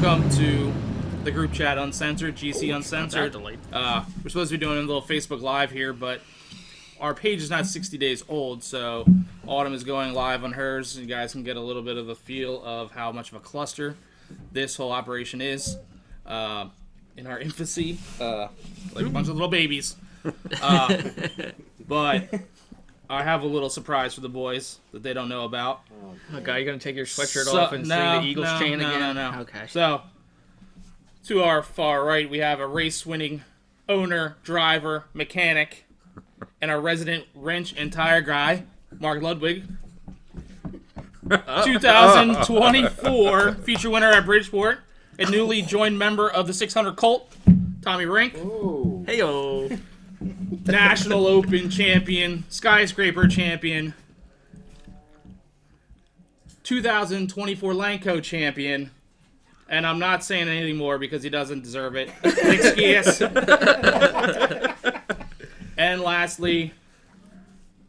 welcome to the group chat Uncensored, GC Uncensored. We're supposed to be doing a little Facebook Live here, but our page is not 60 days old, so Autumn is going live on hers. You guys can get a little bit of a feel of how much of a cluster this whole operation is. In our infancy, like a bunch of little babies. But I have a little surprise for the boys that they don't know about. Oh God, you're gonna take your sweatshirt off and sing the Eagles chain again? No. Okay. So, to our far right, we have a race-winning owner, driver, mechanic, and our resident wrench and tire guy, Mark Ludwig. 2024 feature winner at Bridgeport, a newly joined member of the 600 Colt, Tommy Rink. Ooh. Hey-o. National Open champion, skyscraper champion, 2024 Lanco champion, and I'm not saying anything more because he doesn't deserve it. Excuse. And lastly,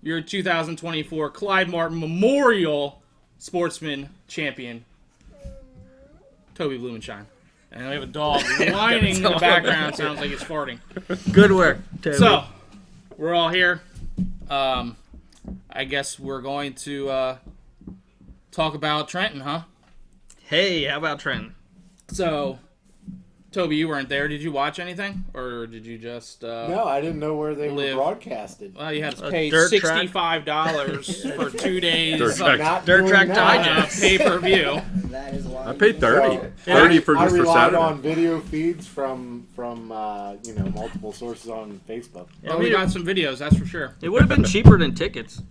your 2024 Clyde Martin Memorial Sportsman champion, Toby Blumenshine. And we have a dog whining in the background. Sounds like it's farting. Good work, Toby. So, we're all here. I guess we're going to talk about Trenton, huh? Hey, how about Trenton? So, Toby, you weren't there. Did you watch anything? Or did you just... No, I didn't know where they were broadcasted. Well, you had to pay dirt $65 for 2 days Dirt track. Not Dirt doing Track that. Digest. pay-per-view. That is why. I paid 30. So, 30 for I just for relied Saturday. on video feeds from multiple sources on Facebook. Well, we got some videos, that's for sure. It would have been cheaper than tickets.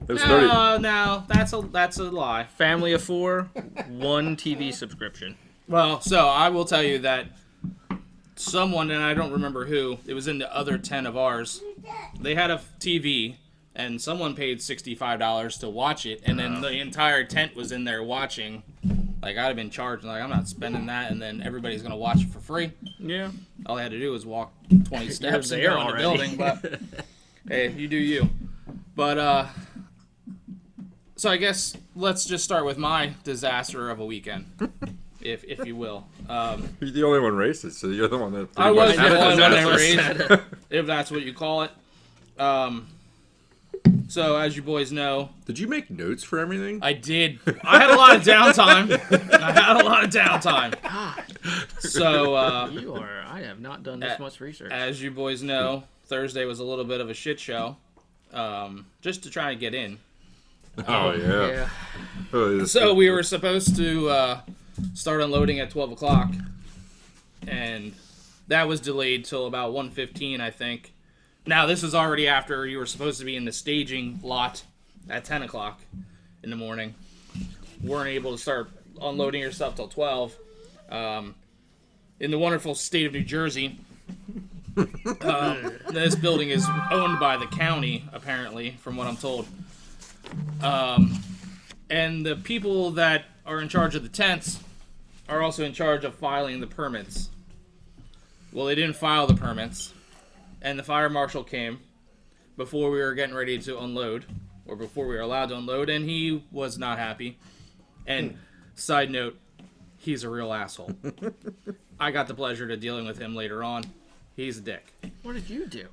It was 30. No, that's a lie. Family of 4, 1 TV subscription. Well, so I will tell you that someone, and I don't remember who, it was in the other 10 of ours, they had a TV, and someone paid $65 to watch it, and then the entire tent was in there watching. Like, I'd have been charged, like, I'm not spending that, and then everybody's going to watch it for free. Yeah. All I had to do was walk 20 steps and there go in the already. building, but hey, you do you. But, so I guess let's just start with my disaster of a weekend, if you will. You're the only one racist, so you're the one that. I was pretty the much- only one that Disaster. raised, if that's what you call it. So as you boys know, Did you make notes for everything? I did. I had a lot of downtime. So I have not done this much research. as you boys know, Thursday was a little bit of a shit show, just to try and get in. Oh, yeah. Oh, yeah. So we were supposed to start unloading at 12 o'clock, and that was delayed till about 1:15, I think. Now, this was already after you were supposed to be in the staging lot at 10 o'clock in the morning. Weren't able to start unloading your stuff till 12. In the wonderful state of New Jersey, this building is owned by the county, apparently, from what I'm told. And the people that are in charge of the tents are also in charge of filing the permits. Well, they didn't file the permits, and the fire marshal came before we were getting ready to unload, or before we were allowed to unload, and he was not happy. And side note, he's a real asshole. I got the pleasure of dealing with him later on. He's a dick. What did you do?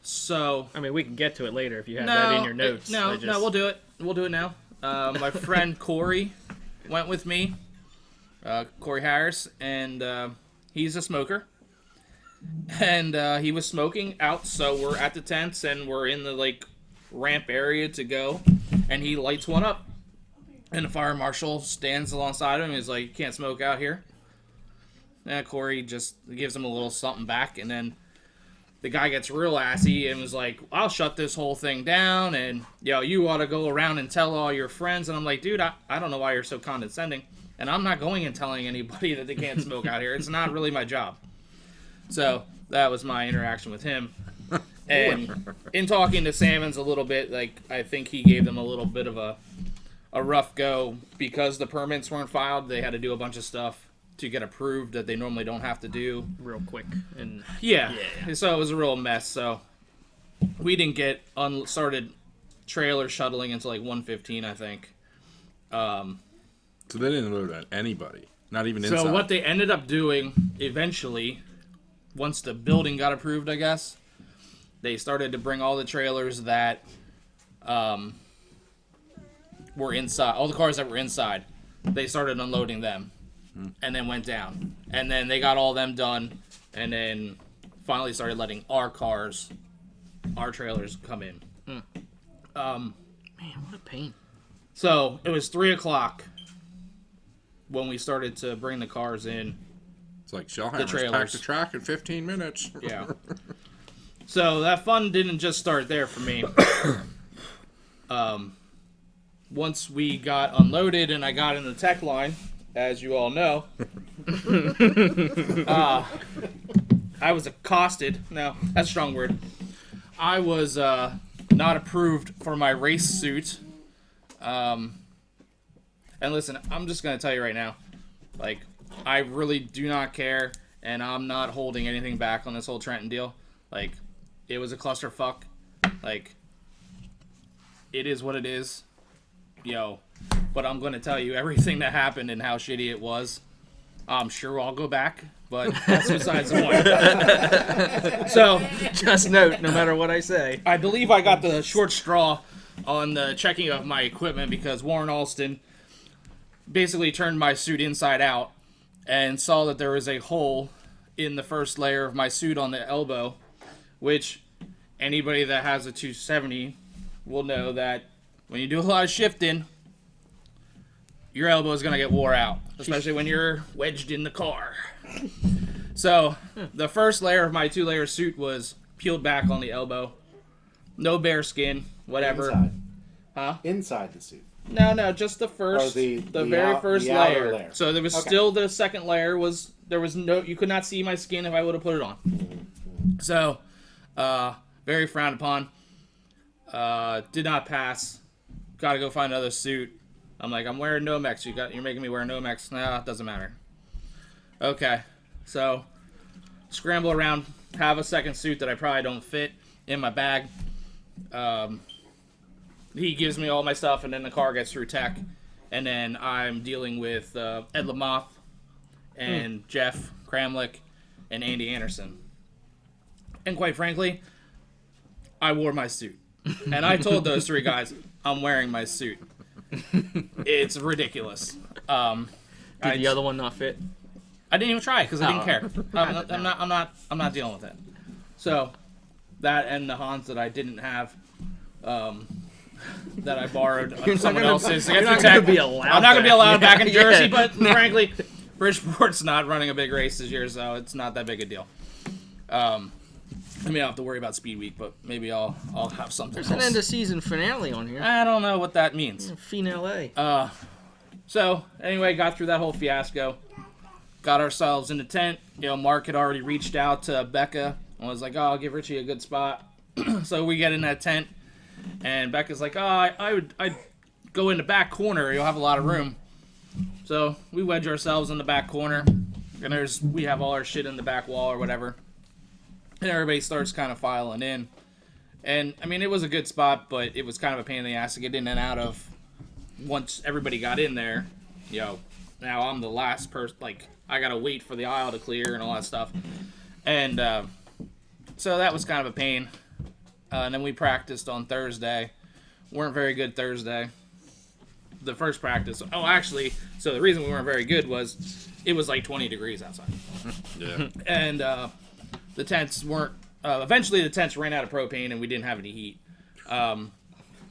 So I mean, we can get to it later if you have that in your notes. No, we'll do it. We'll do it now. My friend Corey went with me. Corey Harris, and he's a smoker. And he was smoking out, so we're at the tents, and we're in the, ramp area to go, and he lights one up. And the fire marshal stands alongside him and is like, "You can't smoke out here." And Corey just gives him a little something back, and then the guy gets real assy and was like, "I'll shut this whole thing down, and you ought to go around and tell all your friends." And I'm like, "Dude, I don't know why you're so condescending, and I'm not going and telling anybody that they can't smoke out here. It's not really my job." So that was my interaction with him. And in talking to Salmons a little bit, I think he gave them a little bit of a rough go because the permits weren't filed. They had to do a bunch of stuff to get approved that they normally don't have to do. Real quick. And Yeah. So it was a real mess. So we didn't get started trailer shuttling until 1:15, I think. So they didn't load on anybody, not even inside. So what they ended up doing eventually, once the building got approved, I guess, they started to bring all the trailers that were inside, all the cars that were inside. They started unloading them, and then went down, and then they got all them done, and then finally started letting our trailers come in. Man, what a pain. So it was 3:00 when we started to bring the cars in. It's like Shellhammer's packed the track in 15 minutes. Yeah. So that fun didn't just start there for me. Once we got unloaded and I got in the tech line, as you all know, I was accosted. No, that's a strong word. I was not approved for my race suit. And listen, I'm just going to tell you right now, like, I really do not care, and I'm not holding anything back on this whole Trenton deal. Like, it was a clusterfuck. Like, it is what it is. But I'm going to tell you everything that happened and how shitty it was. I'm sure I'll go back, but that's besides the point. So, just note, no matter what I say. I believe I got the short straw on the checking of my equipment because Warren Alston basically turned my suit inside out and saw that there was a hole in the first layer of my suit on the elbow, which anybody that has a 270 will know that when you do a lot of shifting, your elbow is going to get wore out, especially when you're wedged in the car. So the first layer of my 2-layer suit was peeled back on the elbow. No bare skin, whatever. Inside. Huh? Inside the suit. No, just the first, the very first outer layer. layer. So there was still the second layer you could not see my skin if I would have put it on. So, very frowned upon. Did not pass. Got to go find another suit. I'm like, I'm wearing Nomex. You're making me wear Nomex. Nah, it doesn't matter. Okay, so scramble around, have a second suit that I probably don't fit in my bag. He gives me all my stuff, and then the car gets through tech, and then I'm dealing with Ed Lamoth and Jeff Kramlich and Andy Anderson. And quite frankly, I wore my suit. And I told those 3 guys, I'm wearing my suit. It's ridiculous. Did the other one not fit? I didn't even try because I didn't care. I'm not dealing with it. So that and the Hans that I didn't have, that I borrowed someone else's. I'm not going to be allowed back in Jersey, but frankly, Bridgeport's not running a big race this year, so it's not that big a deal. I mean, I don't have to worry about Speed Week, but maybe I'll have something There's else. an end of season finale on here. I don't know what that means. Finale. So, anyway, got through that whole fiasco. Got ourselves in the tent. Mark had already reached out to Becca and was like, I'll give Richie a good spot. So we get in that tent, and Becca's like, I'd go in the back corner. You'll have a lot of room. So we wedge ourselves in the back corner, and we have all our shit in the back wall or whatever. And everybody starts kind of filing in. And, I mean, it was a good spot, but it was kind of a pain in the ass to get in and out of once everybody got in there. Now I'm the last person. Like, I got to wait for the aisle to clear and all that stuff. And so that was kind of a pain. And then we practiced on Thursday. Weren't very good Thursday. The first practice. Oh, actually, so the reason we weren't very good was it was like 20 degrees outside. Yeah. And the tents weren't. Eventually, the tents ran out of propane, and we didn't have any heat. That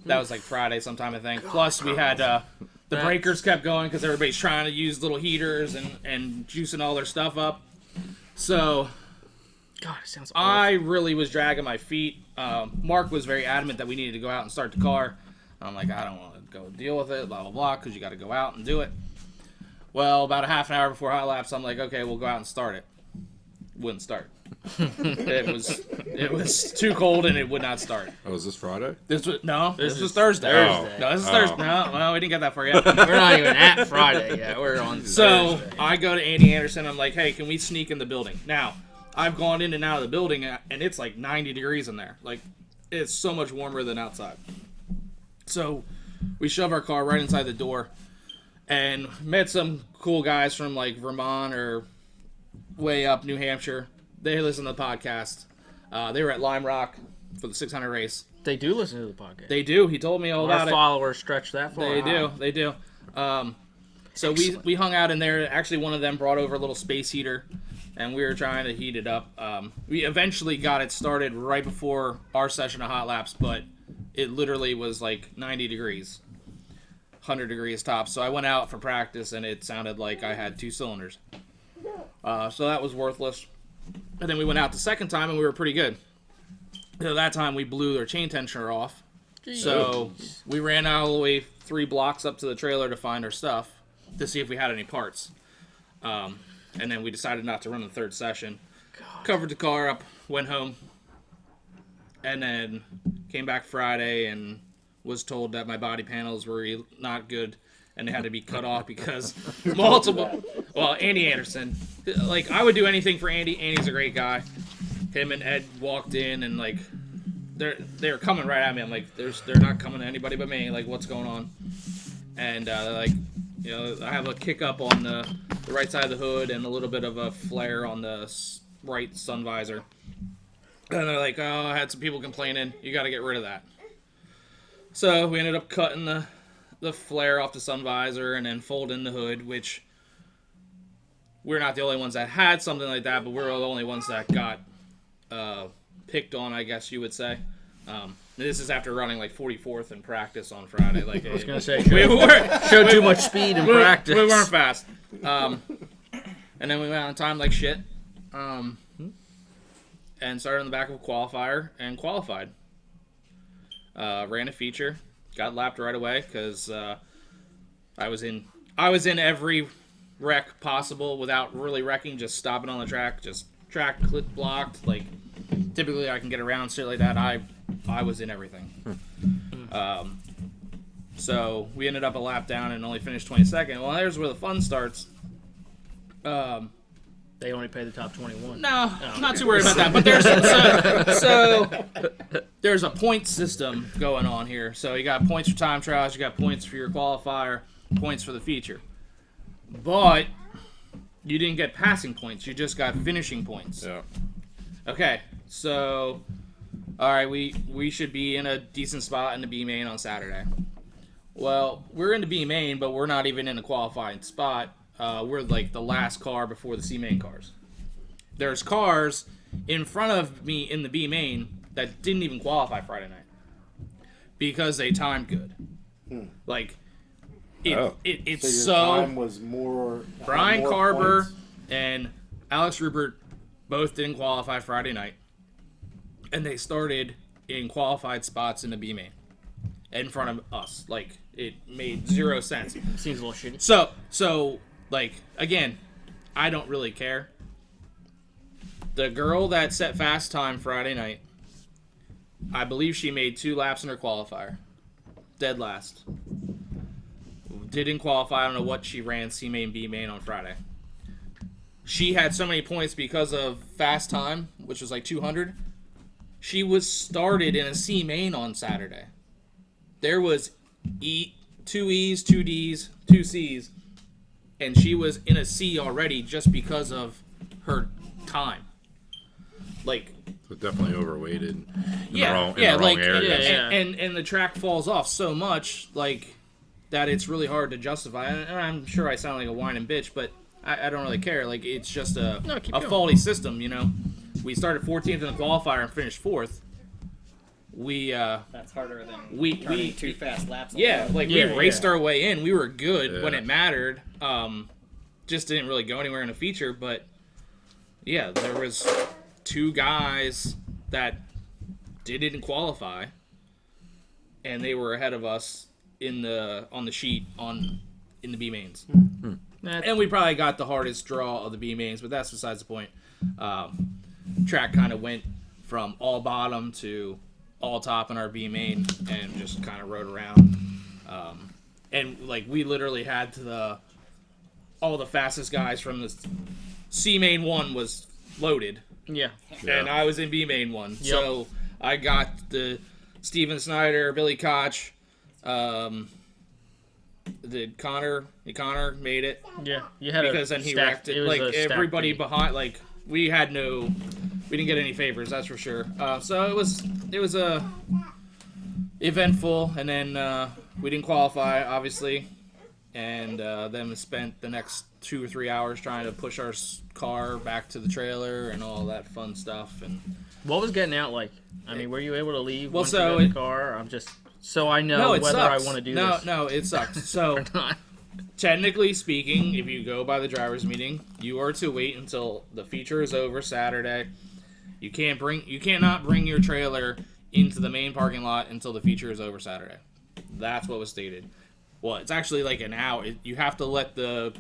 was like Friday sometime, I think. Plus, we had the breakers kept going because everybody's trying to use little heaters and juicing all their stuff up. So, God, it sounds awful. I really was dragging my feet. Mark was very adamant that we needed to go out and start the car. I'm like, I don't want to go deal with it, blah, blah, blah, because you got to go out and do it. Well, about a half an hour before hot laps, I'm like, okay, we'll go out and start it. Wouldn't start. It was too cold and it would not start. Oh, is this Friday? This was Thursday. Thursday. No, this is Thursday. No, well, we didn't get that far yet. We're not even at Friday yet. We're on So Thursday. I go to Andy Anderson. I'm like, hey, can we sneak in the building? Now, I've gone in and out of the building, and it's like 90 degrees in there. Like, it's so much warmer than outside. So we shove our car right inside the door, and met some cool guys from like Vermont or way up New Hampshire. They listen to the podcast. They were at Lime Rock for the 600 race. They do listen to the podcast. They do. He told me all about it. Our followers stretch that far. They do. So we hung out in there. Actually, one of them brought over a little space heater, and we were trying to heat it up. We eventually got it started right before our session of hot laps, but it literally was like 90 degrees, 100 degrees tops. So I went out for practice, and it sounded like I had 2 cylinders. So that was worthless. And then we went out the second time, and we were pretty good. So that time we blew their chain tensioner off. Jeez. So we ran all the way 3 blocks up to the trailer to find our stuff to see if we had any parts. And then we decided not to run the third session. God. Covered the car up, went home, and then came back Friday and was told that my body panels were not good and they had to be cut off because multiple... Well, Andy Anderson. Like, I would do anything for Andy. Andy's a great guy. Him and Ed walked in and, like, they're coming right at me. I'm like, they're not coming to anybody but me. Like, what's going on? And, like, you know, I have a kick up on the right side of the hood and a little bit of a flare on the right sun visor. And they're like, oh, I had some people complaining. You got to get rid of that. So we ended up cutting the flare off the sun visor and then folding the hood, which we're not the only ones that had something like that, but we're the only ones that got picked on, I guess you would say. This is after running like 44th in practice on Friday. Like, I was going to say, showed too much speed in practice. We weren't fast. And then we went on time like shit. And started in the back of a qualifier and qualified. Ran a feature, got lapped right away because I was in every wreck possible without really wrecking, just stopping on the track, just track clip blocked. Like, typically I can get around shit like that. I was in everything. So we ended up a lap down and only finished 22nd. Well, there's where the fun starts. They only pay the top 21. No, not too worried about that. But there's a point system going on here. So you got points for time trials, you got points for your qualifier, points for the feature. But you didn't get passing points. You just got finishing points. Yeah. Okay, so all right, we should be in a decent spot in the B main on Saturday. Well, we're in the B main, but we're not even in a qualifying spot. We're like the last car before the C main cars. There's cars in front of me in the B main that didn't even qualify Friday night because they timed good. Like it's so your time was more. Brian more Carver points. and Alex Rupert both didn't qualify Friday night, and they started in qualified spots in the B main in front of us. Like, it made zero sense. Seems a little shitty. So like, again, I don't really care. The girl that set fast time Friday night, I believe she made 2 laps in her qualifier. Dead last. Didn't qualify. I don't know what she ran C main, B main on Friday. She had so many points because of fast time, which was like 200. She was started in a C main on Saturday. There was 2 E's, 2 D's, 2 C's, and she was in a C already just because of her time. Like, so definitely overweighted. In the wrong area. And the track falls off so much, like, that it's really hard to justify. And I'm sure I sound like a whining bitch, but I don't really care. Like, it's just a faulty system, you know. We started 14th in the qualifier and finished 4th. That's harder than turning 2 fast laps. We raced our way in. We were good when it mattered. Just didn't really go anywhere in a feature, but yeah, there was 2 guys that didn't qualify, and they were ahead of us on the sheet in the B mains. And we probably got the hardest draw of the B mains, but that's besides the point. Track kind of went from all bottom to all top in our B main and just kind of rode around. And like, we literally had all the fastest guys from the C main 1 was loaded. Yeah. And I was in B main 1. Yep. So I got the Steven Snyder, Billy Koch, Did Connor made it. Yeah, you had because then he wrecked it. Like everybody behind, like we didn't get any favors, that's for sure. So it was eventful, and then we didn't qualify, obviously, and then we spent the next 2 or 3 hours trying to push our car back to the trailer and all that fun stuff. And what was getting out like? I mean, were you able to leave well, once you got in the car? I'm just so I know whether sucks. I want to do this. No, it sucks. So technically speaking, if you go by the driver's meeting, you are to wait until the feature is over Saturday. You cannot bring your trailer into the main parking lot until the feature is over Saturday. That's what was stated. Well, it's actually like an hour. You have to let the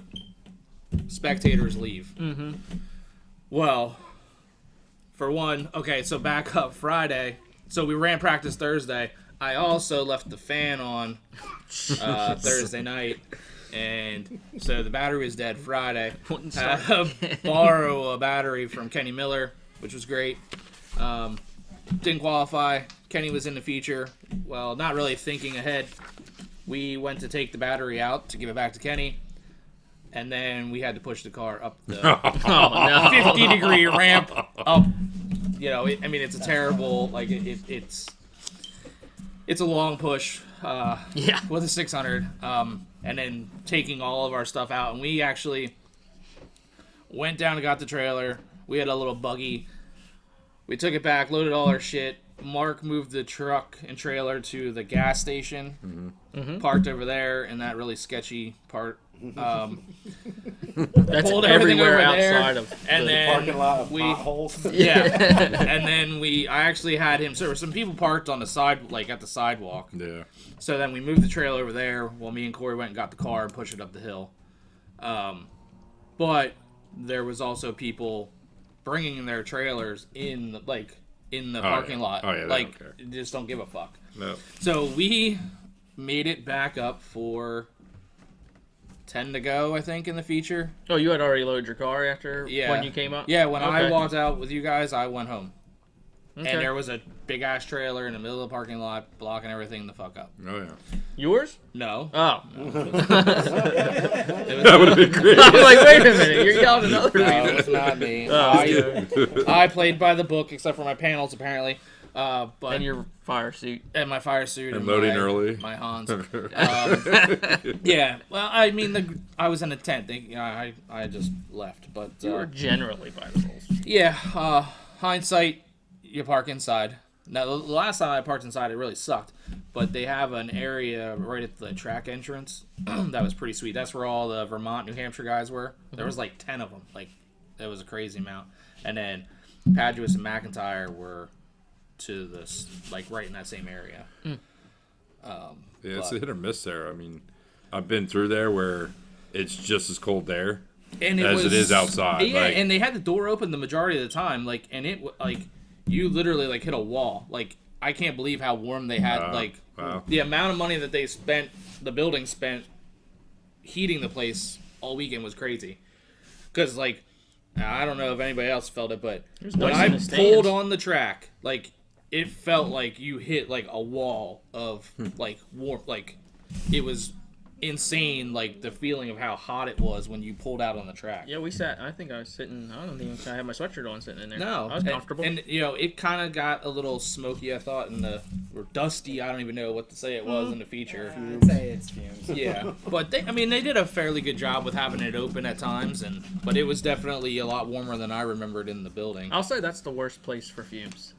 spectators leave. Mm-hmm. Well, for one, okay, so back up Friday. So we ran practice Thursday. I also left the fan on Thursday night. And so the battery was dead Friday. Had to borrow a battery from Kenny Miller, which was great. Didn't qualify. Kenny was in the feature. Well, not really thinking ahead. We went to take the battery out to give it back to Kenny. And then we had to push the car up the 50-degree ramp up. You know, it's a terrible, like, it's a long push with a 600. And then taking all of our stuff out. And we actually went down and got the trailer. We had a little buggy. We took it back, loaded all our shit. Mark moved the truck and trailer to the gas station, parked over there in that really sketchy part. That's pulled everywhere over outside there, of and the then parking lot of potholes. Yeah, and then I actually had him. So there were some people parked on the side, like at the sidewalk. Yeah. So then we moved the trailer over there while me and Corey went and got the car and pushed it up the hill. But there was also people bringing their trailers in the parking lot. Oh, yeah, like, don't care. just don't give a fuck. No. So we made it back up for 10 to go, I think, in the feature. Oh, you had already loaded your car after Yeah. when you came up? Yeah, when I walked out with you guys, I went home. Okay. And there was a big-ass trailer in the middle of the parking lot blocking everything the fuck up. Oh, yeah. Yours? No. Oh. That would have been great. I was like, wait a minute, you're yelling another No, people. it was not me. Oh, I played by the book, except for my panels, apparently. But and your fire suit. And my fire suit. And loading early. My Hans. Yeah. Well, I mean, I was in a tent. I just left. But You were generally by the rules. yeah. Hindsight, you park inside. Now, the last time I parked inside, it really sucked. But they have an area right at the track entrance that was pretty sweet. That's where all the Vermont, New Hampshire guys were. There was like 10 of them. Like, that was a crazy amount. And then Padua and McIntyre were to this, like, right in that same area. Yeah, it's a hit or miss there. I mean, I've been through there where it's just as cold there and as it is outside. Yeah, like, and they had the door open the majority of the time. Like, and it, like, you literally, like, hit a wall. Like, I can't believe how warm they had. Wow. The amount of money that they spent, the building spent, heating the place all weekend was crazy. Because, like, I don't know if anybody else felt it, but when I pulled on the track, like, it felt like you hit, like, a wall of, like, warmth. Like, it was insane, like, the feeling of how hot it was when you pulled out on the track. Yeah, we sat. I think I was sitting. I don't even think I had my sweatshirt on sitting in there. No. I was comfortable. And you know, it kind of got a little smoky, I thought, or dusty. I don't even know what to say it was in the feature. I'd say it's fumes. Yeah. But they did a fairly good job with having it open at times, but it was definitely a lot warmer than I remembered in the building. I'll say that's the worst place for fumes.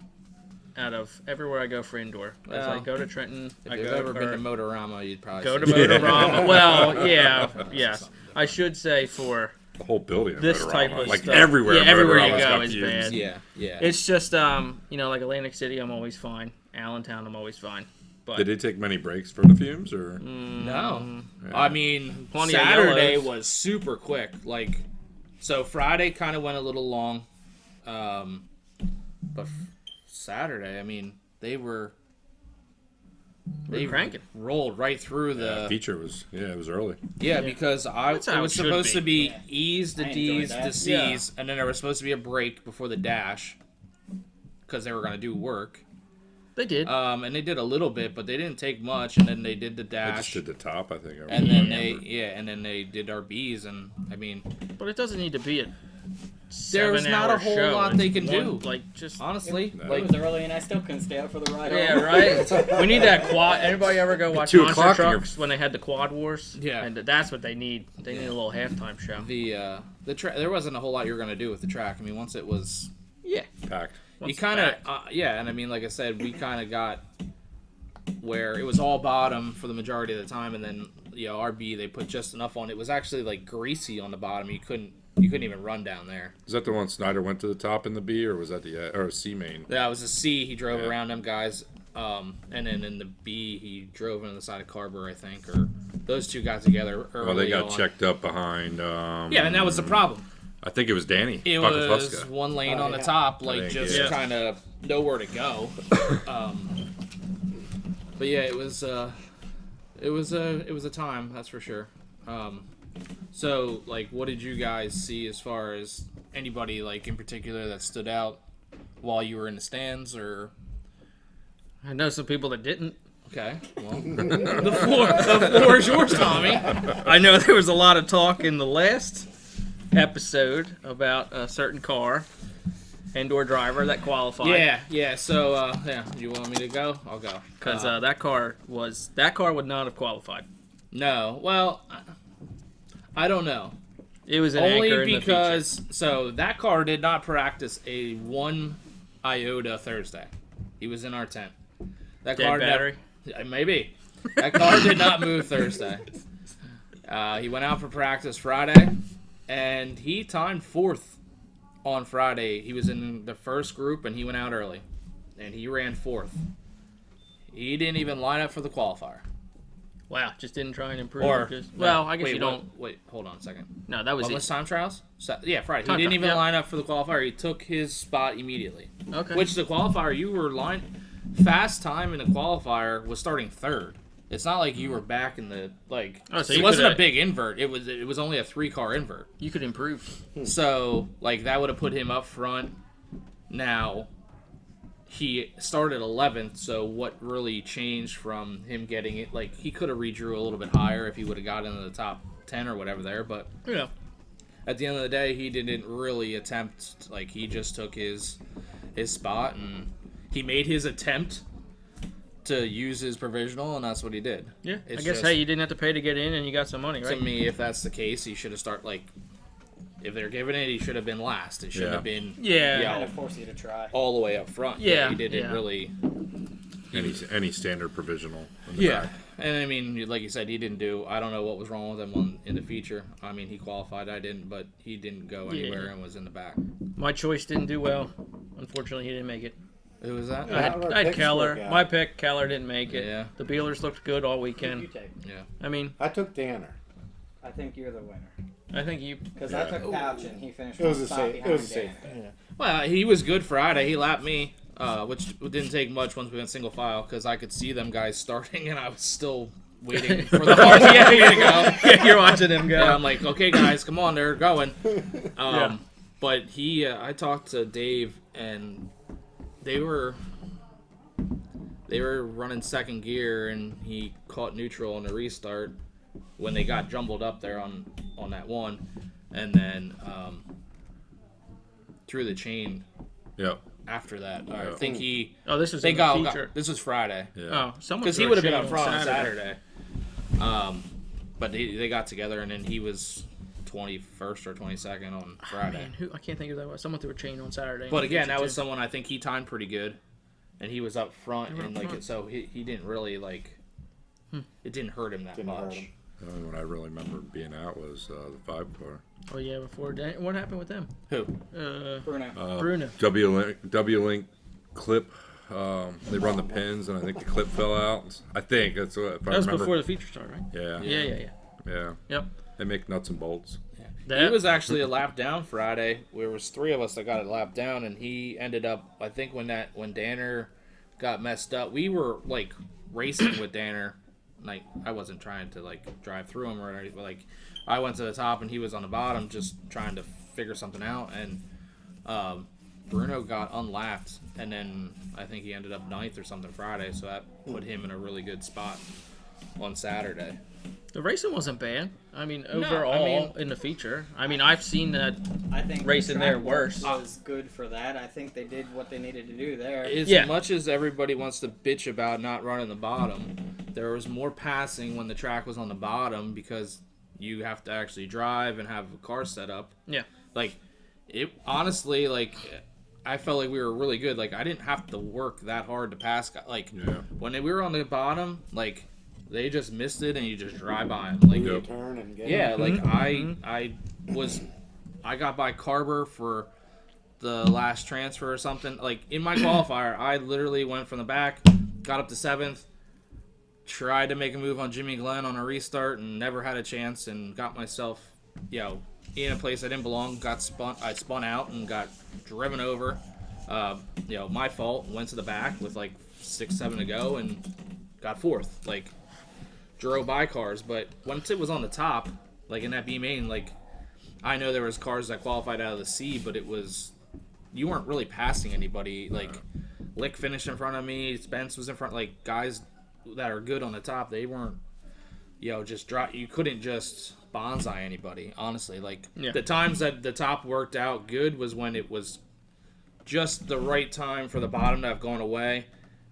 Out of everywhere I go for indoor. As I go to Trenton, If you've ever been to Motorama, you'd probably go to see Motorama. Well, yeah, yes. I should say for the whole building. this Motorama. type of like stuff. everywhere. Yeah, everywhere you Motorama's go got is fumes. bad. Yeah. It's just like Atlantic City, I'm always fine. Allentown, I'm always fine. But Did they take many breaks for the fumes, or? No. Yeah. I mean, Plenty of Saturday yellows. was super quick. Like, so Friday kind of went a little long. But Saturday, I mean, they were cranking. Rolled right through the feature was it was early. Yeah, because it how was it should supposed to be Yeah. E's to I enjoyed D's that. to C's, and then there was supposed to be a break before the dash because they were going to do work. They did. And they did a little bit, but they didn't take much. And then they did the They dash. just did the top, I think. And then they did our Bs, and I mean, but it doesn't need to be a there's not a whole show. lot It's they can one, do. Like just Honestly, No. It like was early, and I still couldn't stay up for the ride. yeah, right. We need that quad. Anybody ever go watch 2 Monster o'clock and Trucks when they had the Quad Wars? Yeah. and that's what they need. They need a little halftime show. the there wasn't a whole lot you were gonna do with the track. I mean, once it was, Yeah, packed. you Once kind of back. and I mean, like I said, we kind of got where it was all bottom for the majority of the time, and then RB they put just enough on. It was actually like greasy on the bottom. You couldn't even run down there. Is that the one Snyder went to the top in the B, or was that or C main? That was a C. He drove Yeah. around them guys, and then in the B he drove into the side of Carver, I think, or those two got together early. Well, they got on. checked up behind. Yeah, and that was the problem. I think it was Danny. It was Buckafuska. one lane Oh, on the yeah. top, I like think, just yeah. kind of nowhere to go. But yeah, it was a time, that's for sure. So like, what did you guys see as far as anybody like in particular that stood out while you were in the stands, or? I know some people that didn't. Okay, well, the floor is yours, Tommy. I know there was a lot of talk in the last episode about a certain car, indoor driver that qualified. Yeah. So you want me to go? I'll go. Because that car would not have qualified. No, well, I don't know. It was an anchor Only in the feature. because so that car did not practice a 1 iota Thursday. He was in our tent. That Dead car battery. maybe. That car did not move Thursday. He went out for practice Friday, and he timed 4th on Friday. He was in the first group, and he went out early, and he ran 4th. He didn't even line up for the qualifier. Wow, just didn't try and improve. Or I guess wait, you don't. Wait, hold on a second. No, that was What it. was time trials? Yeah, Friday. Time He didn't trial, even yeah. line up for the qualifier. He took his spot immediately. Okay. Which the qualifier, you were fast time in the qualifier was starting 3rd. It's not like you were back in the Oh, so it you wasn't a coulda- big invert. It was only a 3-car invert. You could improve. So like that would have put him up front. Now he started 11th, so what really changed from him getting it? Like he could have redrew a little bit higher if he would have got into the top 10 or whatever there, but Yeah. at the end of the day, he didn't really attempt. Like he just took his spot, and he made his attempt to use his provisional, and that's what he did. Yeah. It's I guess, just- hey, you didn't have to pay to get in, and you got some money, To right? me, if that's the case, he should have started like. If they're giving it, he should have been last. It should Yeah. have been Yeah. yeah, Kind of force you to try. all the way up front. Yeah, he didn't yeah. really. Any standard provisional. In the Yeah, back. and I mean, like you said, he didn't do. I don't know what was wrong with him in the feature. I mean, he qualified. I didn't, but he didn't go anywhere Yeah. and was in the back. My choice didn't do well. Unfortunately, he didn't make it. Who was that? I How did our had picks Keller. work out? My pick, Keller, didn't make it. Yeah. The Bealers looked good all You weekend. take. Yeah. I mean, I took Danner. I think you're the winner. I think you. Because Yeah. I took Pouch, and he finished It was one a spot safe. It behind was a safe. Dan. Well, he was good Friday. He lapped me, which didn't take much once we went single file because I could see them guys starting, and I was still waiting for the cars to get me to go. Yeah, you're watching him go. Yeah, I'm like, okay, guys, come on, they're going. Yeah. But I talked to Dave, and they were running second gear, and he caught neutral in the restart when they got jumbled up there on that one, and then threw the chain Yep. after that. I Yeah. think he Oh, this was they in got, the feature. this was Friday Yeah. Oh, someone because he threw a would have been chain up front on Saturday. Saturday. But they got together, and then he was 21st or 22nd on Friday. Man, who I can't think of that. Someone threw a chain on Saturday. But again, that was some. someone I think he timed pretty good, and he was up front, They were and up like front. so he didn't really like. It didn't hurt him that Didn't hurt much. him. The only one I really remember being out was the 5-car. Oh yeah, before Dan. What happened with them? Who? Bruno. Bruno. W-Link clip. They run the pins, and I think the clip fell out. I think that's what. If I That was remember. before the feature started, right? Yeah. Yeah. Yep. They make nuts and bolts. That He was actually a lap down Friday. There was 3 of us that got a lap down, and he ended up. I think when Danner got messed up, we were like racing with Danner. Like I wasn't trying to like drive through him or anything. But, like I went to the top and he was on the bottom, just trying to figure something out. And Bruno got unlapped, and then I think he ended up 9th or something Friday, so that put him in a really good spot on Saturday. The racing wasn't bad. I mean, No, overall in the feature. I mean, I've seen that. I think Racing the there track worse. was good for that. I think they did what they needed to do there. As Yeah. much as everybody wants to bitch about not running the bottom, there was more passing when the track was on the bottom because you have to actually drive and have a car set up. Yeah. Like, it honestly, like, I felt like we were really good. Like, I didn't have to work that hard to pass. Like, when we were on the bottom, like, they just missed it and you just drive by them. Like, You turn and get yeah, it. like I got by Carver for the last transfer or something. Like, in my qualifier, I literally went from the back, got up to 7th, tried to make a move on Jimmy Glenn on a restart and never had a chance, and got myself, in a place I didn't belong. I spun out and got driven over. My fault. Went to the back with like 6-7 to go and got 4th. Like, drove by cars, but once it was on the top, like in that B main, like, I know there was cars that qualified out of the C, but you weren't really passing anybody. Like, Lick finished in front of me, Spence was in front, like, guys that are good on the top, they weren't, just drop. You couldn't just bonsai anybody, honestly. Like, the times that the top worked out good was when it was just the right time for the bottom to have gone away,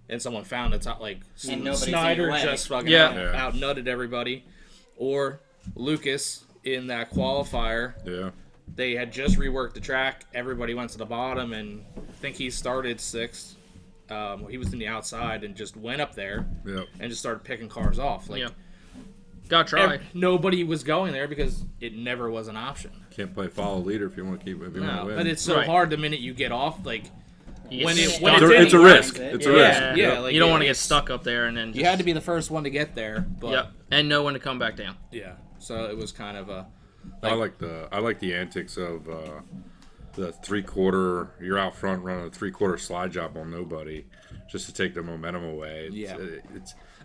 and someone found the top. Like, And nobody's in Snyder your way. just fucking out nutted everybody, or Lucas in that qualifier. Yeah. They had just reworked the track. Everybody went to the bottom, and I think he started 6th. He was in the outside and just went up there and just started picking cars off. Like, Gotta try. nobody was going there because it never was an option. Can't play follow leader if you want to keep. If you want to win. But it's so hard the minute you get off. Like, when it's it a didn't- risk. It's a risk. Yeah, like, you don't want to get stuck up there and then just, You had to be the first one to get there. But and know when to come back down. yeah, so it was kind of a. I like the antics of the 3/4. You're out front running a 3/4 slide job on nobody, just to take the momentum away.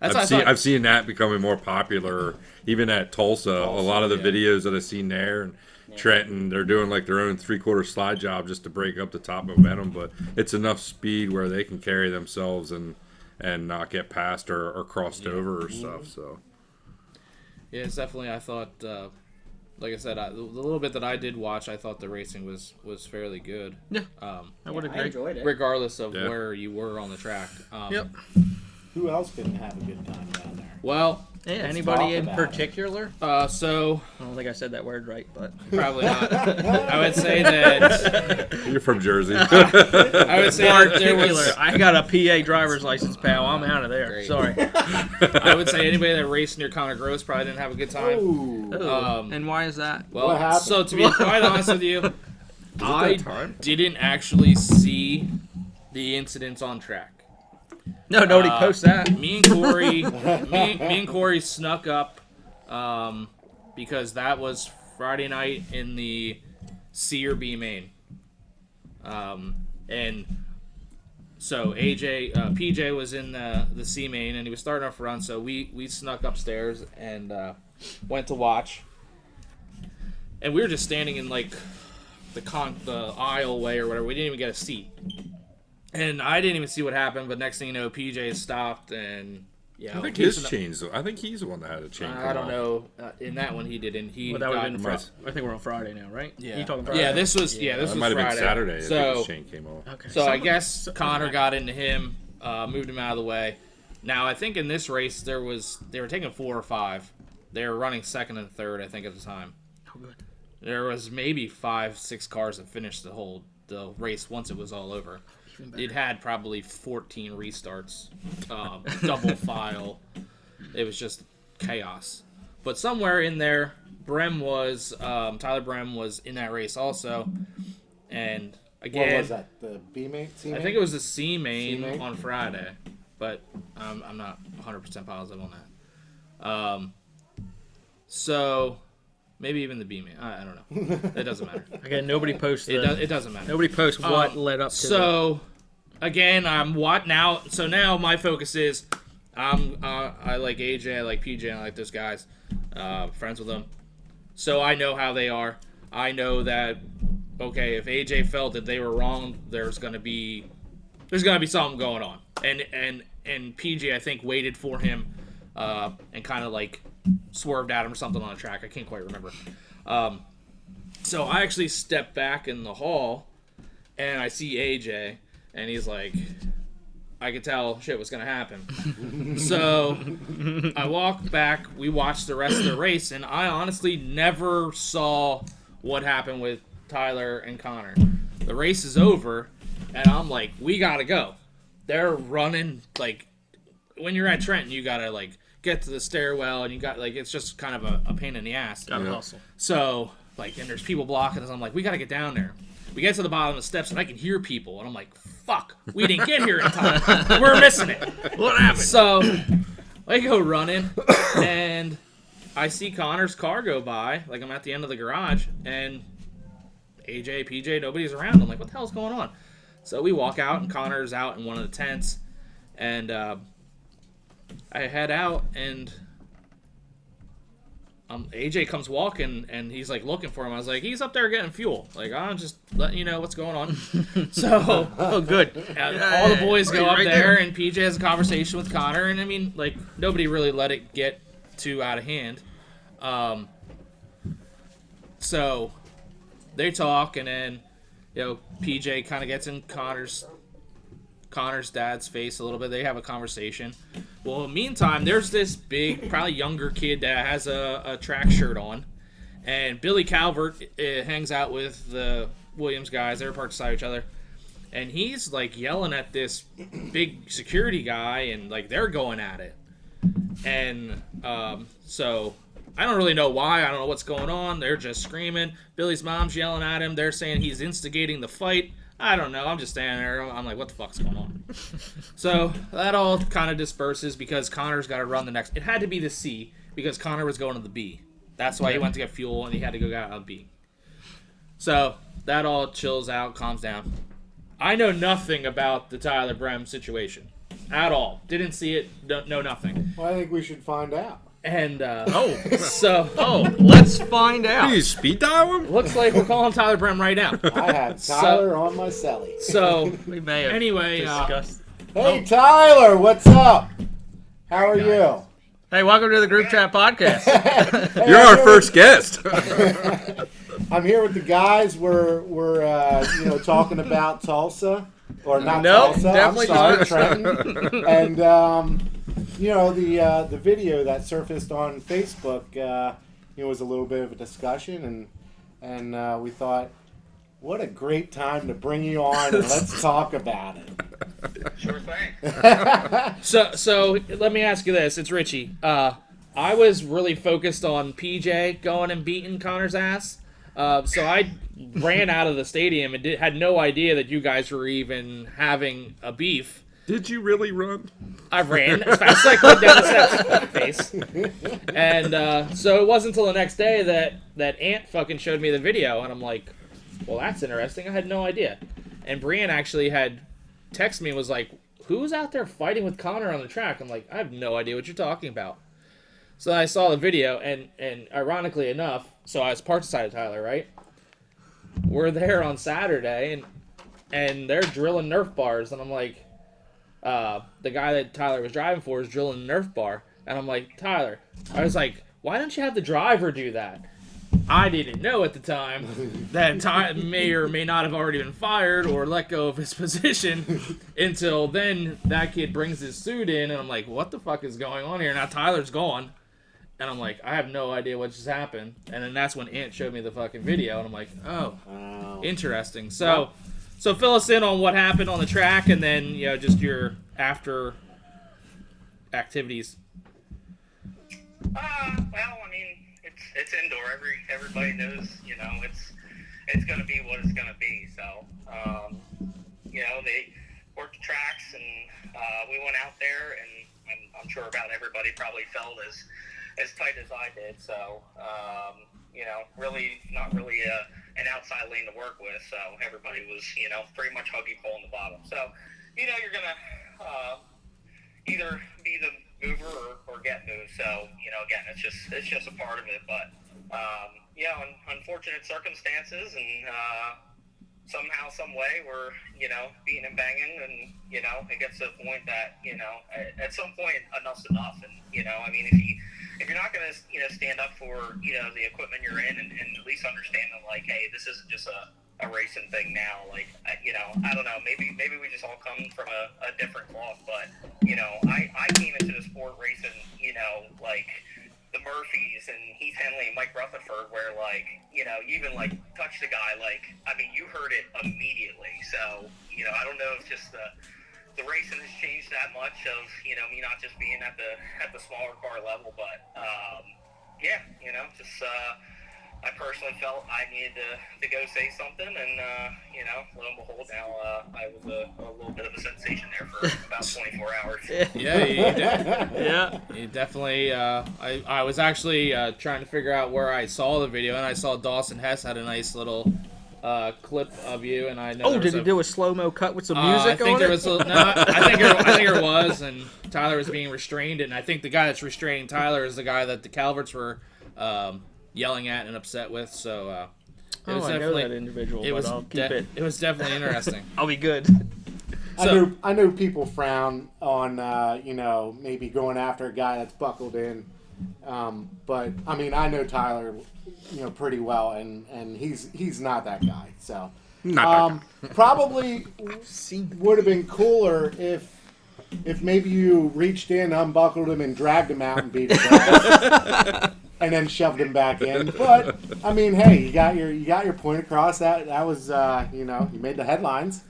I've seen that becoming more popular, even at Tulsa. A lot of the videos that I've seen there, and Trenton, they're doing like their own 3/4 slide job just to break up the top momentum. But it's enough speed where they can carry themselves and not get passed or crossed over or stuff. So yeah, it's definitely. I thought. Like I said, the little bit that I did watch, I thought the racing was fairly good. Yeah, I would agree. I enjoyed it. Regardless of where you were on the track. Who else didn't have a good time down there? Well, anybody in talk about particular? so I don't think I said that word right, but probably not. I would say that you're from Jersey. I would say that there particular. was. I got a PA driver's license, pal. I'm out of there. Great. Sorry. I would say anybody that raced near Conor Gross probably didn't have a good time. Ooh. And why is that? Well, What happened? so to be quite honest with you, I time? didn't actually see the incidents on track. No, nobody posts that. Me and Corey snuck up because that was Friday night in the C or B main. And so PJ was in the C main and he was starting off run, so we snuck upstairs and went to watch. And we were just standing in like the aisle way or whatever. We didn't even get a seat. And I didn't even see what happened, but next thing you know, PJ stopped and I think his changed. I think he's the one that had a chain. I don't know. In that one, he didn't. He Well, that would got have been I think we're on Friday now, right? Yeah. You talking Friday? Yeah, this was this That was might have Friday. been Saturday. I think So his chain came off. Okay. so I guess Connor got into him, moved him out of the way. Now I think in this race they were taking 4 or 5. They were running 2nd and 3rd, I think, at the time. Oh, good. There was maybe 5-6 cars that finished the race once it was all over. It had probably 14 restarts, double file. It was just chaos. But somewhere in there, Tyler Brem was in that race also. And again, What was that? The B main? C main? I think it was the C main C-main? on Friday, but I'm not 100% positive on that. So maybe even the B main. I don't know. It doesn't matter. Again, nobody posts It doesn't matter. Nobody posts what led up to So, again, now. So now my focus is, I like AJ, I like PJ, I like those guys, friends with them. So I know how they are. I know that okay, if AJ felt that they were wrong, there's gonna be something going on. And PJ, I think, waited for him and kind of like swerved at him or something on the track. I can't quite remember. So I actually stepped back in the hall and I see AJ and he's like, I could tell shit was gonna happen. So I walked back. We watched the rest of the race, and I honestly never saw what happened with Tyler and Connor. The race is over, and I'm like, we gotta go. They're running like when you're at Trenton, you gotta like get to the stairwell, and you got like it's just kind of a pain in the ass. Gotta hustle. So like, and there's people blocking us. I'm like, we gotta get down there. We get to the bottom of the steps, and I can hear people, and I'm like, fuck, we didn't get here in time. We're missing it. What happened? So I go running, and I see Connor's car go by. Like, I'm at the end of the garage, and AJ, PJ, nobody's around. I'm like, what the hell's going on? So we walk out, and Connor's out in one of the tents, and I head out, and AJ comes walking, and he's like looking for him. I was like, he's up there getting fuel. Like, I'm just letting you know what's going on. So, oh, good. All the boys go up right there, and PJ has a conversation with Connor. And I mean, like, nobody really let it get too out of hand. So they talk, and then PJ kind of gets in Connor's dad's face a little bit. They have a conversation. Well, meantime, there's this big, probably younger kid that has a track shirt on, and Billy Calvert hangs out with the Williams guys. They're parked beside each other, and he's like yelling at this big security guy, and like they're going at it. And so I don't really know why. I don't know what's going on. They're just screaming. Billy's mom's yelling at him. They're saying he's instigating the fight. I don't know. I'm just standing there. I'm like, what the fuck's going on? So that all kind of disperses because Connor's got to run the next. It had to be the C because Connor was going to the B. That's why he went to get fuel and he had to go get out of B. So that all chills out, calms down. I know nothing about the Tyler Brem situation at all. Didn't see it. Know nothing. Well, I think we should find out. And let's find out. You speed dial him? Looks like we're calling Tyler Brem right now. I have Tyler on my celly. So we may have discussed. Hey, Tyler, what's up? How are you? Hey, welcome to the Group Chat Podcast. Hey, You're our first guest. I'm here with the guys. We're talking about Tulsa, or not Nope, Tulsa. definitely I'm sorry, not. Trenton. And the video that surfaced on Facebook, was a little bit of a discussion, and we thought, what a great time to bring you on and let's talk about it. Sure thing. So let me ask you this. It's Richie. I was really focused on PJ going and beating Connor's ass. So I ran out of the stadium and had no idea that you guys were even having a beef. Did you really run? I ran as fast as I could down the steps. And so it wasn't until the next day that Ant fucking showed me the video, and I'm like, well, that's interesting. I had no idea. And Brian actually had texted me and was like, who's out there fighting with Connor on the track? I'm like, I have no idea what you're talking about. So I saw the video, and ironically enough, so I was parked beside Tyler, right? We're there on Saturday, and they're drilling Nerf bars, and I'm like, the guy that Tyler was driving for is drilling a Nerf bar, and I'm like, Tyler, I was like, why don't you have the driver do that? I didn't know at the time that Ty may or may not have already been fired or let go of his position until then that kid brings his suit in, and I'm like, what the fuck is going on here? Now Tyler's gone, and I'm like, I have no idea what just happened. And then that's when Ant showed me the fucking video, and I'm like, oh, interesting. So fill us in on what happened on the track, and then just your after activities. Well, I mean, it's indoor. Everybody knows, it's going to be what it's going to be. So, they worked the tracks, and we went out there, and I'm sure about everybody probably felt as tight as I did. So, really not really an outside lane to work with. So everybody was, pretty much huggy pole in the bottom. So, you're going to either be the mover or get moved. So, again, it's just a part of it. But, unfortunate circumstances, and, somehow, some way, we're, beating and banging, and, it gets to the point that, at some point, enough's enough. And, I mean, if you're not going to, stand up for, the equipment you're in, and at least understand that, like, hey, this isn't just a racing thing now. Like, I don't know, maybe we just all come from a different cloth, but, I came into the sport racing, like, the Murphys and Heath Henley and Mike Rutherford, where, like, you even, like, touch the guy, like, I mean, you heard it immediately. So, I don't know if just the racing has changed that much of, me not just being at the smaller car level, but, yeah, just, I personally felt I needed to go say something, and, lo and behold, now I was a little bit of a sensation there for about 24 hours. Yeah, you did. Yeah. You definitely, I was actually trying to figure out where I saw the video, and I saw Dawson Hess had a nice little clip of you, and I know. Oh, did he do a slow-mo cut with some music I think on there it? was I think there was, and Tyler was being restrained, and I think the guy that's restraining Tyler is the guy that the Calverts were yelling at and upset with. So it was I know definitely that individual, it but was I'll keep it. It was definitely interesting. I'll be good. I know people frown on maybe going after a guy that's buckled in, but I mean I know Tyler, pretty well, and he's not that guy. So probably would have been cooler if maybe you reached in, unbuckled him, and dragged him out and beat him up, and then shoved him back in. But I mean, hey, you got your point across. That was you made the headlines.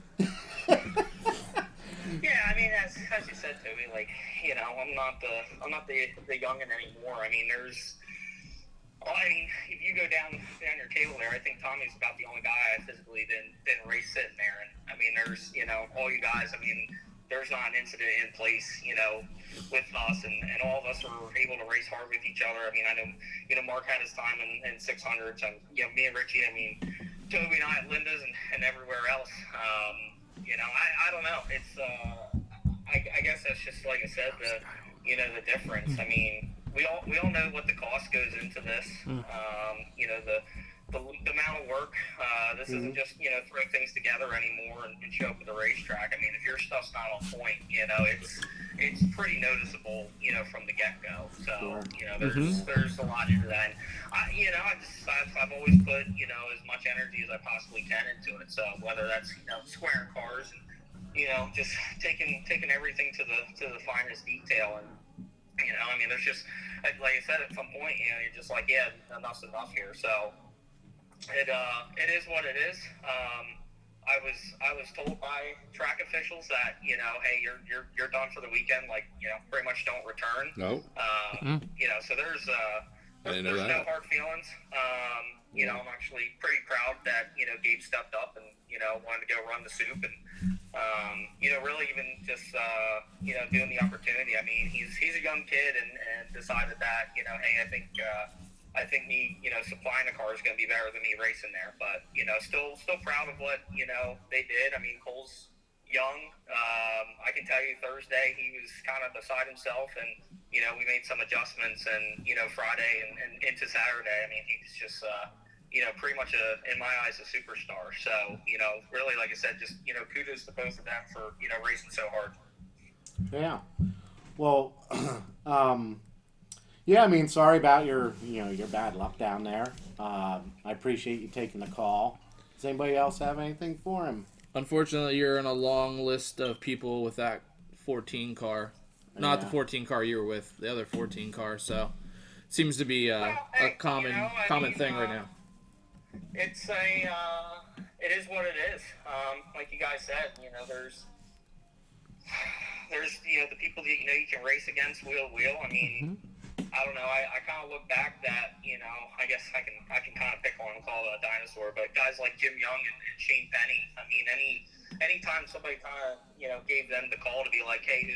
Yeah, I mean, as you said, Toby, like, I'm not the youngin' anymore. I mean, if you go down your table there, I think Tommy's about the only guy I physically didn't race sitting there. And I mean, there's, all you guys, I mean, there's not an incident in place, with us, and all of us were able to race hard with each other. I mean, I know, Mark had his time in 600s, and, me and Richie, I mean, Toby and I at Linda's and everywhere else. I don't know. It's, I guess that's just, like I said, the difference. I mean, we all know what the cost goes into this. The amount of work. This isn't just throw things together anymore and show up at the racetrack. I mean, if your stuff's not on point, it's pretty noticeable, from the get go. So there's a lot into that. And I've always put as much energy as I possibly can into it. So whether that's squaring cars and just taking everything to the finest detail, and I mean, there's just, like I said, at some point, you're just like, yeah, enough's enough here. So it is what it is. I was told by track officials that hey, you're done for the weekend. Like, pretty much don't return. No. So there's no hard feelings. I'm actually pretty proud that Gabe stepped up and wanted to go run the soup, and really even just doing the opportunity. I mean, he's a young kid and decided that hey, I think me supplying the car is going to be better than me racing there. But still proud of what they did. I mean, Cole's young. I can tell you Thursday he was kind of beside himself, and we made some adjustments, and Friday and into Saturday, I mean, he was just pretty much in my eyes a superstar. So really, like I said, just kudos to both of them for racing so hard. Yeah. Well, yeah, I mean, sorry about your bad luck down there. I appreciate you taking the call. Does anybody else have anything for him? Unfortunately, you're in a long list of people with that 14 car. Not the 14 car you were with, the other 14 car. So it seems to be a common thing right now. It is what it is. Like you guys said, there's the people that you can race against wheel to wheel. I mean, I don't know. I kind of look back that I guess I can kind of pick on and call it a dinosaur, but guys like Jim Young and Shane Penny. I mean, anytime somebody kind of gave them the call to be like, hey,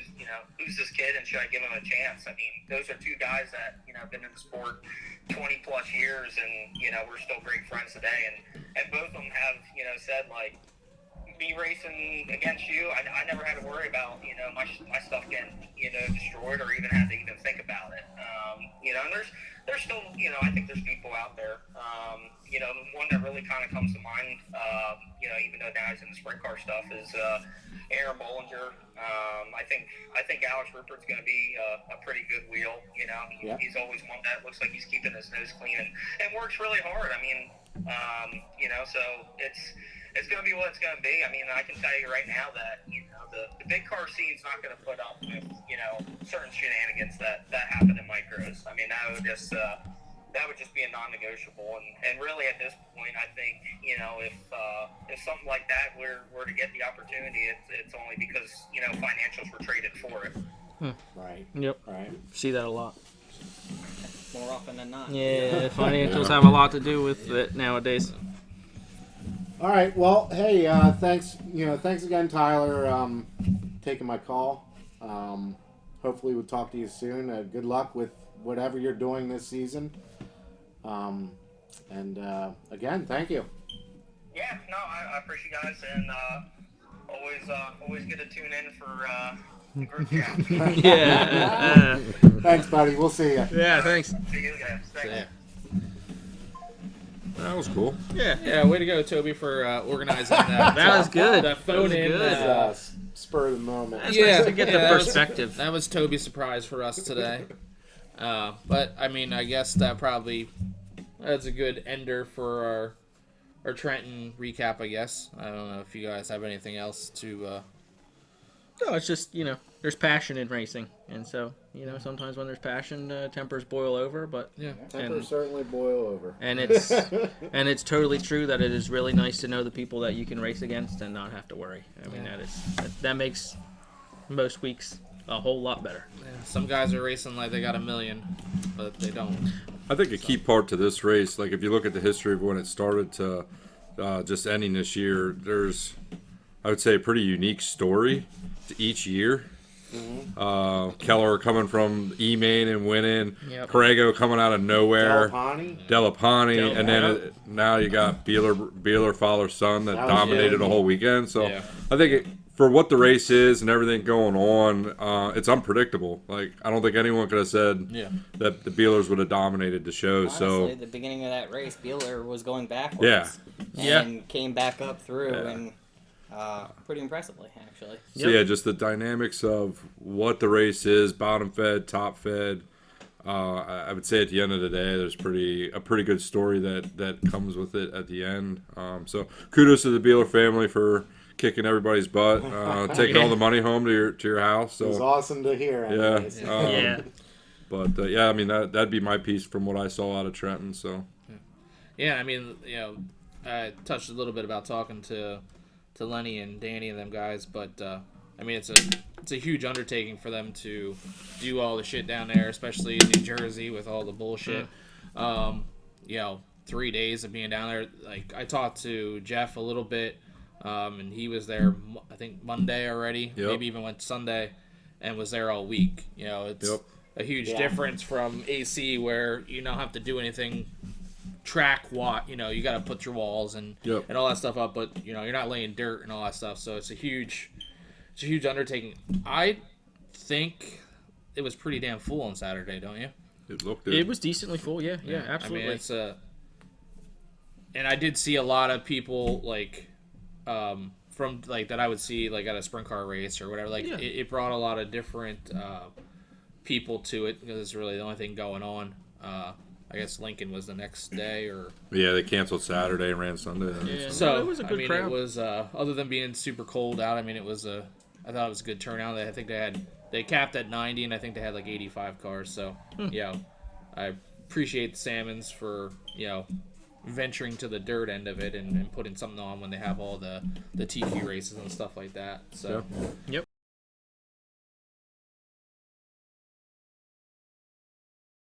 who's this kid and should I give him a chance? I mean, those are two guys that have been in the sport 20 plus years, and we're still great friends today, and both of them have said, like, me racing against you, I never had to worry about my stuff getting destroyed, or even had to even think about it. And there's still I think there's people out there. The one that really kind of comes to mind even though now he's in the sprint car stuff, is Aaron Bollinger. I think Alex Rupert's going to be a pretty good wheel. He's always one that looks like he's keeping his nose clean and works really hard. I mean, so it's going to be what it's going to be. I mean, I can tell you right now that the big car scene's not going to put up with certain shenanigans that happen in micros. I mean, that would just be a non-negotiable. And really at this point, I think if something like that were to get the opportunity, it's only because financials were traded for it. Right. Yep. Right. See that a lot. More often than not. Yeah, financials have a lot to do with it nowadays. All right. Well, hey, thanks. Thanks again, Tyler, taking my call. Hopefully, we'll talk to you soon. Good luck with whatever you're doing this season. And again, thank you. Yeah. No, I appreciate you guys, and always good to tune in for the group chat. Yeah. Thanks, buddy. We'll see you. Yeah, thanks. See you guys. Thanks. Yeah. That was cool. Yeah. Way to go, Toby, for organizing that. That was good. That phone in. Good. Spur of the moment. That's nice to get the perspective. That was Toby's surprise for us today. But I mean, I guess that's a good ender for our Trenton recap. I guess I don't know if you guys have anything else to. No, it's just there's passion in racing, and so sometimes when there's passion, tempers boil over. But Tempers certainly boil over. and it's totally true that it is really nice to know the people that you can race against and not have to worry. I mean, that makes most weeks a whole lot better. Yeah, some guys are racing like they got 1 million, but they don't. I think a key part to this race, like if you look at the history of when it started to just ending this year, there's, I would say, a pretty unique story to each year. Mm-hmm. Keller coming from E-Main and winning. Yep. Corrego coming out of nowhere. Delapani. And then now you got Beeler father-son that dominated the whole weekend. So I think for what the race is and everything going on, it's unpredictable. Like, I don't think anyone could have said that the Beelers would have dominated the show. Honestly, so at the beginning of that race, Beeler was going backwards. And came back up through and pretty impressively, actually. So just the dynamics of what the race is, bottom fed, top fed. I would say at the end of the day, there's a pretty good story that comes with it at the end. So kudos to the Beeler family for kicking everybody's butt, taking all the money home to your house. So it was awesome to hear. But I mean that'd be my piece from what I saw out of Trenton. So I mean I touched a little bit about talking to Lenny and Danny and them guys, but I mean it's a huge undertaking for them to do all the shit down there, especially in New Jersey with all the bullshit. 3 days of being down there. Like, I talked to Jeff a little bit, and he was there I think Monday already, maybe even went Sunday, and was there all week. It's a huge difference from AC where you don't have to do anything track you got to put your walls and all that stuff up, but you're not laying dirt and all that stuff, so it's a huge undertaking. I think it was pretty damn full on Saturday, don't you? It was decently full. Yeah, absolutely. I mean, and I did see a lot of people from that I would see at a sprint car race or whatever. It brought a lot of different people to it because it's really the only thing going on. I guess Lincoln was the next day, or they canceled Saturday and ran Sunday. So it was a good crowd. It was other than being super cold out. I mean, I thought it was a good turnout. I think they capped at 90, and I think they had 85 cars. So I appreciate the Salmons for venturing to the dirt end of it and putting something on when they have all the TQ races and stuff like that. So Yep.